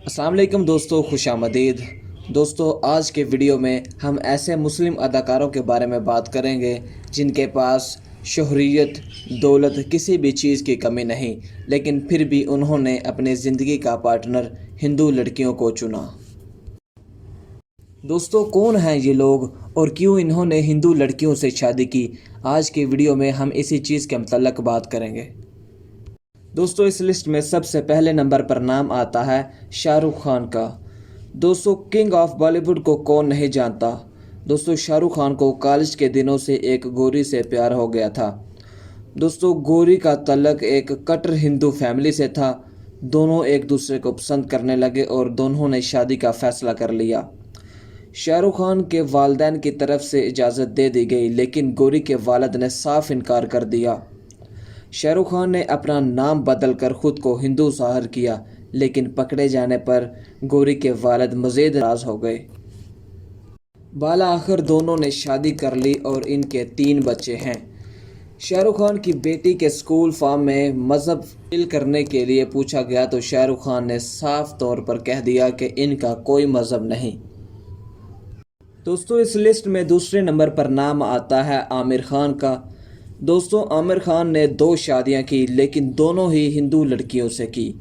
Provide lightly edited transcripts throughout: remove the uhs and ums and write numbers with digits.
السلام علیکم دوستو، خوش آمدید دوستو۔ آج کے ویڈیو میں ہم ایسے مسلم اداکاروں کے بارے میں بات کریں گے جن کے پاس شہریت، دولت، کسی بھی چیز کی کمی نہیں، لیکن پھر بھی انہوں نے اپنی زندگی کا پارٹنر ہندو لڑکیوں کو چنا۔ دوستو، کون ہیں یہ لوگ اور کیوں انہوں نے ہندو لڑکیوں سے شادی کی؟ آج کی ویڈیو میں ہم اسی چیز کے متعلق بات کریں گے۔ دوستو، اس لسٹ میں سب سے پہلے نمبر پر نام آتا ہے شاہ رخ خان کا۔ دوستو، کنگ آف بالی ووڈ کو کون نہیں جانتا؟ دوستو، شاہ رخ خان کو کالج کے دنوں سے ایک گوری سے پیار ہو گیا تھا۔ دوستو، گوری کا تعلق ایک کٹر ہندو فیملی سے تھا۔ دونوں ایک دوسرے کو پسند کرنے لگے اور دونوں نے شادی کا فیصلہ کر لیا۔ شاہ رخ خان کے والدین کی طرف سے اجازت دے دی گئی، لیکن گوری کے والد نے صاف انکار کر دیا۔ شاہ رخ خان نے اپنا نام بدل کر خود کو ہندو ظاہر کیا، لیکن پکڑے جانے پر گوری کے والد مزید ناراض ہو گئے۔ بالآخر دونوں نے شادی کر لی اور ان کے 3 بچے ہیں۔ شاہ رخ خان کی بیٹی کے اسکول فارم میں مذہب فل کرنے کے لیے پوچھا گیا تو شاہ رخ خان نے صاف طور پر کہہ دیا کہ ان کا کوئی مذہب نہیں۔ دوستو، اس لسٹ میں دوسرے نمبر پر نام آتا ہے عامر خان کا۔ دوستو، عامر خان نے 2 شادیاں کی، لیکن دونوں ہی ہندو لڑکیوں سے کی۔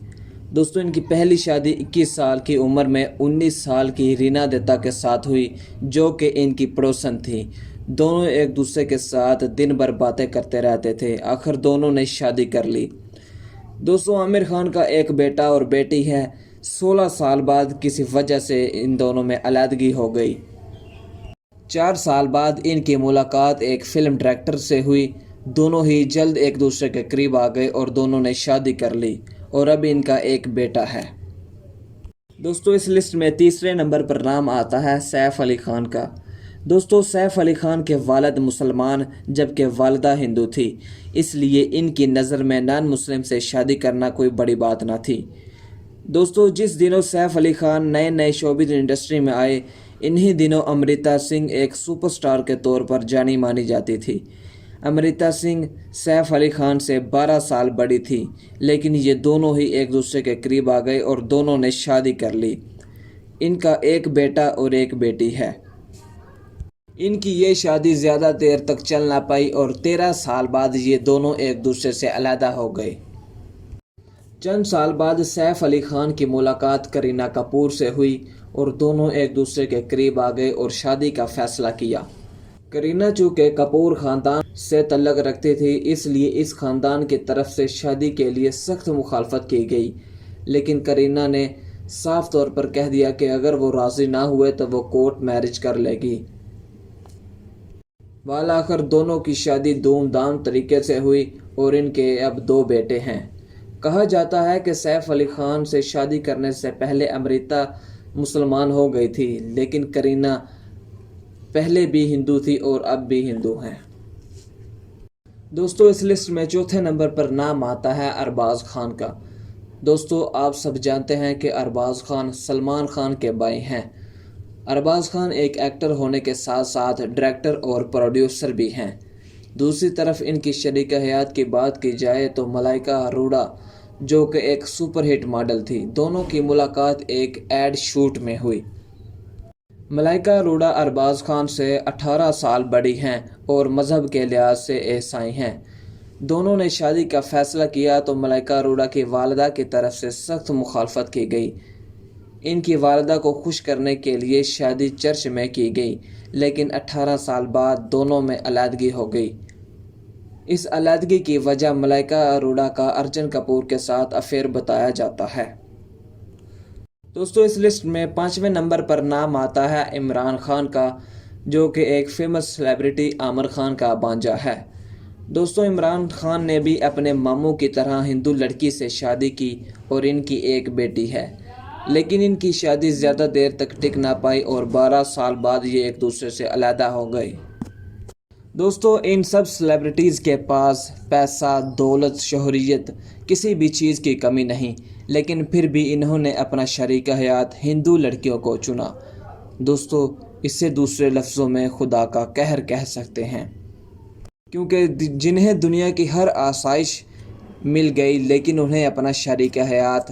دوستو، ان کی پہلی شادی 21 سال کی عمر میں 19 سال کی رینا دتا کے ساتھ ہوئی، جو کہ ان کی پڑوسن تھی۔ دونوں ایک دوسرے کے ساتھ دن بھر باتیں کرتے رہتے تھے۔ آخر دونوں نے شادی کر لی۔ دوستو، عامر خان کا ایک بیٹا اور بیٹی ہے۔ 16 سال بعد کسی وجہ سے ان دونوں میں علیحدگی ہو گئی۔ 4 سال بعد ان کی ملاقات ایک فلم ڈائریکٹر سے ہوئی۔ دونوں ہی جلد ایک دوسرے کے قریب آ گئے اور دونوں نے شادی کر لی اور اب ان کا ایک بیٹا ہے۔ دوستو، اس لسٹ میں تیسرے نمبر پر نام آتا ہے سیف علی خان کا۔ دوستو، سیف علی خان کے والد مسلمان جبکہ والدہ ہندو تھی، اس لیے ان کی نظر میں نان مسلم سے شادی کرنا کوئی بڑی بات نہ تھی۔ دوستو، جس دنوں سیف علی خان نئے شوبز انڈسٹری میں آئے، انہی دنوں امرتا سنگھ ایک سپر سٹار کے طور پر جانی مانی جاتی تھی۔ امرتا سنگھ سیف علی خان سے 12 سال بڑی تھی، لیکن یہ دونوں ہی ایک دوسرے کے قریب آ گئے اور دونوں نے شادی کر لی۔ ان کا ایک بیٹا اور ایک بیٹی ہے۔ ان کی یہ شادی زیادہ دیر تک چل نہ پائی اور 13 سال بعد یہ دونوں ایک دوسرے سے علیحدہ ہو گئے۔ چند سال بعد سیف علی خان کی ملاقات کرینہ کپور سے ہوئی اور دونوں ایک دوسرے کے قریب آ گئے اور شادی کا فیصلہ کیا۔ کرینہ چونکہ کپور خاندان سے تعلق رکھتی تھی، اس لیے اس خاندان کی طرف سے شادی کے لیے سخت مخالفت کی گئی، لیکن کرینہ نے صاف طور پر کہہ دیا کہ اگر وہ راضی نہ ہوئے تو وہ کورٹ میرج کر لے گی۔ بالآخر دونوں کی شادی دھوم دھام طریقے سے ہوئی اور ان کے اب 2 بیٹے ہیں۔ کہا جاتا ہے کہ سیف علی خان سے شادی کرنے سے پہلے امرتا مسلمان ہو گئی تھی، لیکن کرینہ پہلے بھی ہندو تھی اور اب بھی ہندو ہیں۔ دوستو، اس لسٹ میں چوتھے نمبر پر نام آتا ہے ارباز خان کا۔ دوستو، آپ سب جانتے ہیں کہ ارباز خان سلمان خان کے بھائی ہیں۔ ارباز خان ایک ایکٹر ہونے کے ساتھ ساتھ ڈائریکٹر اور پروڈیوسر بھی ہیں۔ دوسری طرف ان کی شریک حیات کی بات کی جائے تو ملائکہ اروڑا، جو کہ ایک سپر ہٹ ماڈل تھی، دونوں کی ملاقات ایک ایڈ شوٹ میں ہوئی۔ ملائکہ اروڑا ارباز خان سے 18 سال بڑی ہیں اور مذہب کے لحاظ سے عیسائی ہیں۔ دونوں نے شادی کا فیصلہ کیا تو ملائکہ اروڑا کی والدہ کی طرف سے سخت مخالفت کی گئی۔ ان کی والدہ کو خوش کرنے کے لیے شادی چرچ میں کی گئی، لیکن 18 سال بعد دونوں میں علیحدگی ہو گئی۔ اس علیحدگی کی وجہ ملائکہ اروڑا کا ارجن کپور کے ساتھ افیئر بتایا جاتا ہے۔ دوستو، اس لسٹ میں 5ویں نمبر پر نام آتا ہے عمران خان کا، جو کہ ایک فیمس سیلیبریٹی عامر خان کا بھانجا ہے۔ دوستو، عمران خان نے بھی اپنے ماموں کی طرح ہندو لڑکی سے شادی کی اور ان کی ایک بیٹی ہے، لیکن ان کی شادی زیادہ دیر تک ٹک نہ پائی اور 12 سال بعد یہ ایک دوسرے سے علیحدہ ہو گئے۔ دوستو، ان سب سیلیبریٹیز کے پاس پیسہ، دولت، شہریت، کسی بھی چیز کی کمی نہیں، لیکن پھر بھی انہوں نے اپنا شریک حیات ہندو لڑکیوں کو چنا۔ دوستو، اسے دوسرے لفظوں میں خدا کا قہر کہہ سکتے ہیں، کیونکہ جنہیں دنیا کی ہر آسائش مل گئی لیکن انہیں اپنا شریک حیات